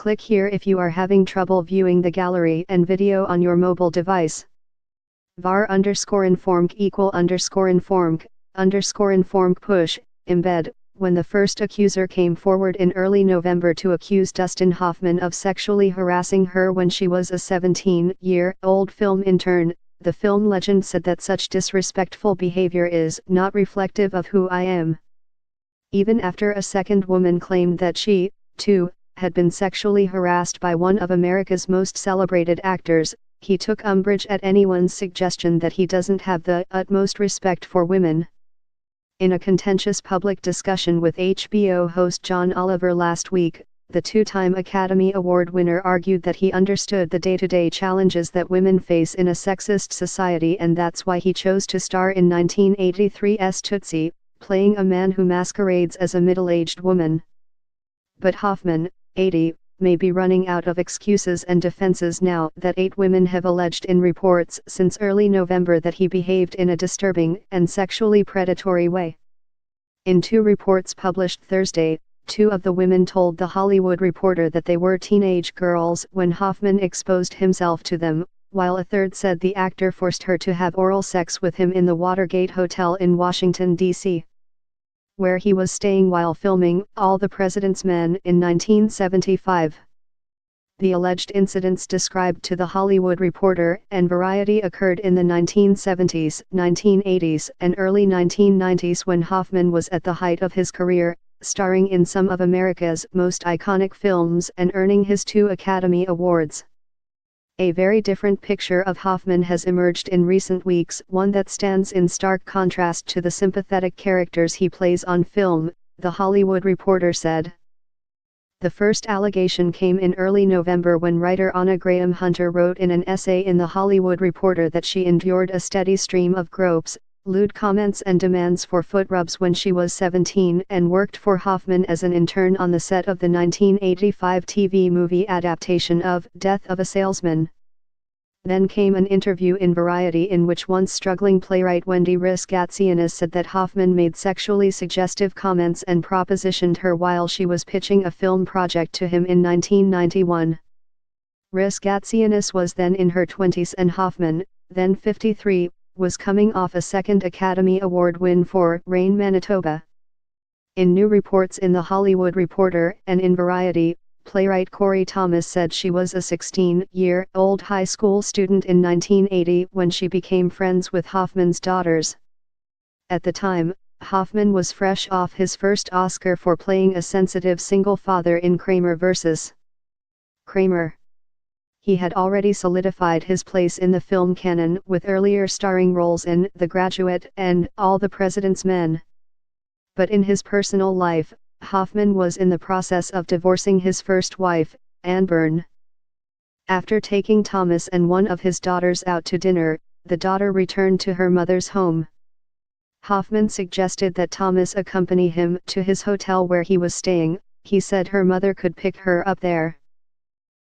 Click here if you are having trouble viewing the gallery and video on your mobile device. var_informg _informg push, embed. When the first accuser came forward in early November to accuse Dustin Hoffman of sexually harassing her when she was a 17-year-old film intern, the film legend said that such disrespectful behavior is not reflective of who I am. Even after a second woman claimed that she, too, had been sexually harassed by one of America's most celebrated actors, he took umbrage at anyone's suggestion that he doesn't have the utmost respect for women. In a contentious public discussion with HBO host John Oliver last week, the two-time Academy Award winner argued that he understood the day-to-day challenges that women face in a sexist society, and that's why he chose to star in 1983's Tootsie, playing a man who masquerades as a middle-aged woman. But Hoffman, 80, may be running out of excuses and defenses now that 8 women have alleged in reports since early November that he behaved in a disturbing and sexually predatory way. In 2 reports published Thursday, 2 of the women told The Hollywood Reporter that they were teenage girls when Hoffman exposed himself to them, while a third said the actor forced her to have oral sex with him in the Watergate Hotel in Washington, D.C., where he was staying while filming All the President's Men in 1975. The alleged incidents described to The Hollywood Reporter and Variety occurred in the 1970s, 1980s, and early 1990s when Hoffman was at the height of his career, starring in some of America's most iconic films and earning his 2 Academy Awards. A very different picture of Hoffman has emerged in recent weeks, one that stands in stark contrast to the sympathetic characters he plays on film, The Hollywood Reporter said. The first allegation came in early November when writer Anna Graham Hunter wrote in an essay in The Hollywood Reporter that she endured a steady stream of gropes, lewd comments and demands for foot rubs when she was 17 and worked for Hoffman as an intern on the set of the 1985 TV movie adaptation of Death of a Salesman. Then came an interview in Variety in which once struggling playwright Wendy Risk-Gatsianis said that Hoffman made sexually suggestive comments and propositioned her while she was pitching a film project to him in 1991. Risk-Gatsianis was then in her 20s and Hoffman, then 53, was coming off a second Academy Award win for Rain Manitoba. In new reports in The Hollywood Reporter and in Variety, playwright Corey Thomas said she was a 16-year-old high school student in 1980 when she became friends with Hoffman's daughters. At the time, Hoffman was fresh off his first Oscar for playing a sensitive single father in Kramer vs. Kramer. He had already solidified his place in the film canon with earlier starring roles in The Graduate and All the President's Men. But in his personal life, Hoffman was in the process of divorcing his first wife, Ann Byrne. After taking Thomas and one of his daughters out to dinner, the daughter returned to her mother's home. Hoffman suggested that Thomas accompany him to his hotel where he was staying. He said her mother could pick her up there.